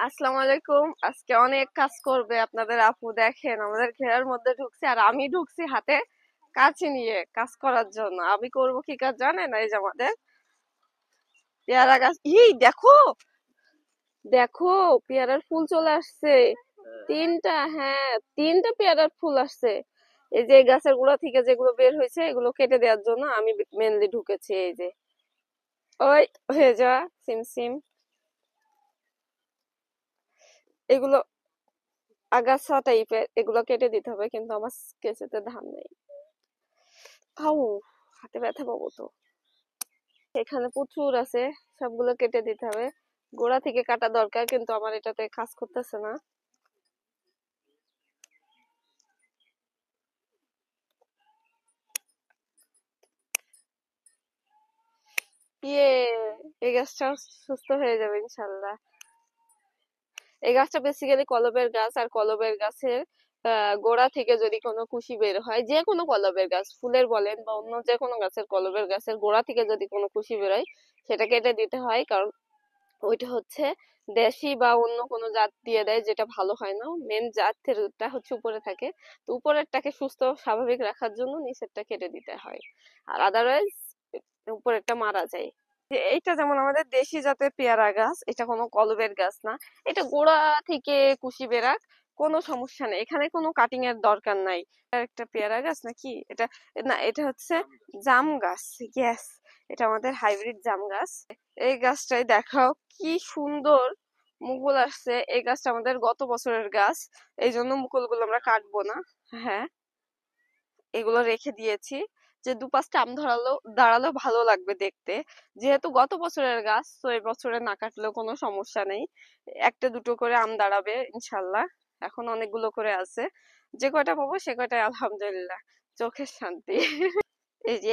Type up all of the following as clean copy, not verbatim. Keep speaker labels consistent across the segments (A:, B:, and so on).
A: আসসালামু আলাইকুম। আজকে অনেক কাজ করবে আপনাদের আপু। দেখেন আমাদের ঘেরার মধ্যে ঢুকছে আর আমি ঢুকছি হাতে কাঁচি নিয়ে কাজ করার জন্য। আমি করব কি কাজ জানেন? এই যে আমাদের পেয়ারা গাছ, দেখো দেখো, পেয়ারার ফুল চলে আসছে। তিনটা, হ্যাঁ, তিনটা পেয়ারার ফুল আসছে। এই যে এই গাছের গোড়া থেকে যেগুলো বের হয়েছে এগুলো কেটে দেওয়ার জন্য আমি মেনলি ঢুকেছি। এই যে ওই হয়ে যা সিম সিম, এগুলো আগাছা টাইপের, এগুলো কেটে দিতে হবে, কিন্তু আমার কেঁচেতে ধান নেই। আউ, হাতে ব্যথা পাবো তো। এখানে প্রচুর আছে, সবগুলো কেটে দিতে হবে। গোড়া থেকে কাটা দরকার, কিন্তু আমার এটাতে কাজ করতেছে না। ইয়ে, এই গাছটা সুস্থ হয়ে যাবে ইনশাল্লাহ। এই গাছটা বেসিক্যালি কলবের গাছ, আর কলবের গাছের গোড়া থেকে যদি কোনো কুশি বের হয়, যে কোনো কলবের গাছ, ফুলের বলেন বা অন্য যে কোনো গাছের, কলবের গাছের গোড়া থেকে যদি কোনো কুশি বের হয় সেটা কেটে দিতে হয়। কারণ ওইটা হচ্ছে দেশি বা অন্য কোনো জাত দিয়ে দেয়, যেটা ভালো হয় না। মেন জাতেরটা হচ্ছে উপরে থাকে, তো উপরেরটাকে সুস্থ স্বাভাবিক রাখার জন্য নিচেরটা কেটে দিতে হয়, আর আদারওয়াইজ উপরেরটা মারা যায়। যে এইটা যেমন আমাদের দেশি জাতের পেয়ারা গাছ, এটা কোনো কলবের গাছ না। এটা গোড়া থেকে কুশি বেরাক, কোনো সমস্যা নেই, এখানে কোনো কাটিং এর দরকার নাই। এটা একটা পেয়ারা গাছ নাকি এটা? না, এটা হচ্ছে জাম গাছ। ইয়েস, এটা আমাদের হাইব্রিড জাম গাছ। এই গাছটাই দেখাও, কি সুন্দর মুকুল আসছে। এই গাছটা আমাদের গত বছরের গাছ, এই জন্য মুকুলগুলো আমরা কাটবো না। হ্যাঁ, এগুলো রেখে দিয়েছি, যে দু পাঁচটা আম দাঁড়ালেও ভালো লাগবে দেখতে। যেহেতু গত বছরের গাছ, তো এই বছরে না কাটলেও কোনো সমস্যা নেই। একটা দুটো করে আম দাঁড়াবে ইনশাল্লাহ। এখন অনেকগুলো করে আছে, যে কয়টা পাবো সে কয়টাই আলহামদুলিল্লাহ, চোখের শান্তি। এই যে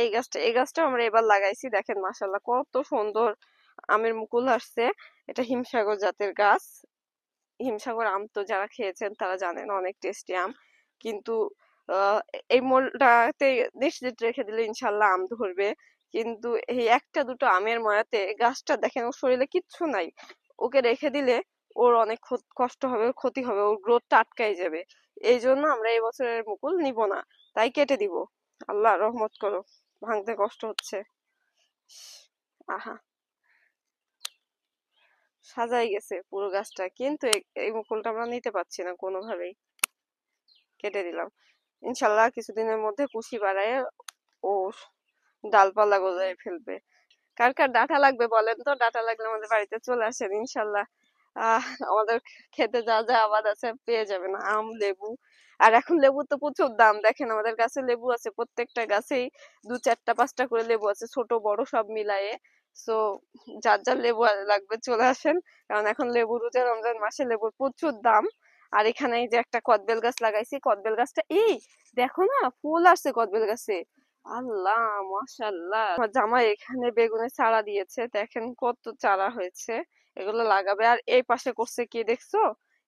A: এই গাছটা আমরা এবার লাগাইছি, দেখেন মাশাল্লাহ কত সুন্দর আমের মুকুল আসছে। এটা হিমসাগর জাতের গাছ। হিমসাগর আম তো যারা খেয়েছেন তারা জানেন, অনেক টেস্টি আম। কিন্তু আহ, এই মোলটাতে নিশ্চিত রেখে দিলে ইনশাল্লাহ আম ধরবে। কিন্তু এই একটা দুটো আমের ময়াতে গাছটা দেখেন, ওর শরীরে কিচ্ছু নাই, ওকে রেখে দিলে ওর অনেক কষ্ট হবে, ওর ক্ষতি হবে, ওর গ্রোথটা আটকাই যাবে। এই জন্য আমরা এই বছরের মুকুল নিব না, তাই কেটে দিব। আল্লাহ রহমত করো, ভাঙতে কষ্ট হচ্ছে। আহা, সাজাই গেছে পুরো গাছটা, কিন্তু এই মুকুলটা আমরা নিতে পারছি না কোনোভাবেই। কেটে দিলাম। ইনশাল্লাহ কিছুদিনের মধ্যে কুশি বাড়ায় ও ডালপালা গজায় ফেলবে। কার কার ডাঁটা লাগবে বলেন তো? ডাঁটা লাগলে আমাদের বাড়িতে চলে আসেন ইনশাল্লাহ। আমাদের খেতে যা যা আবাদ আছে পেয়ে যাবেন, আম, লেবু। আর এখন লেবুর তো প্রচুর দাম। দেখেন আমাদের গাছে লেবু আছে, প্রত্যেকটা গাছেই দু চারটা পাঁচটা করে লেবু আছে, ছোট বড় সব মিলায়ে। সো যার যার লেবু লাগবে চলে আসেন, কারণ এখন লেবু, রোজা রমজান মাসে লেবুর প্রচুর দাম। আর এখানে এই যে একটা কদবেল গাছ লাগাইছি, কদবেল গাছটা দেখো না, ফুল আসছে কদবেল গাছে। আল্লাহ, মাশাআল্লাহ। আমার জামাই এখানে বেগুনের চারা দিয়েছে, দেখেন কত চারা হয়েছে। এগুলো লাগাবে। আর এই পাশে করছে কি দেখছো?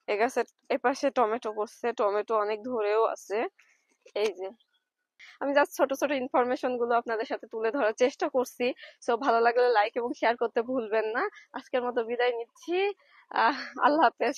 A: এই গাছের এই পাশে টমেটো করছে, টমেটো অনেক ধরেও আছে। এই যে আমি জাস্ট ছোট ছোট ইনফরমেশন গুলো আপনাদের সাথে তুলে ধরার চেষ্টা করছি। সো ভালো লাগলে লাইক এবং শেয়ার করতে ভুলবেন না। আজকের মতো বিদায় নিচ্ছি। আল্লাহ হাফেজ।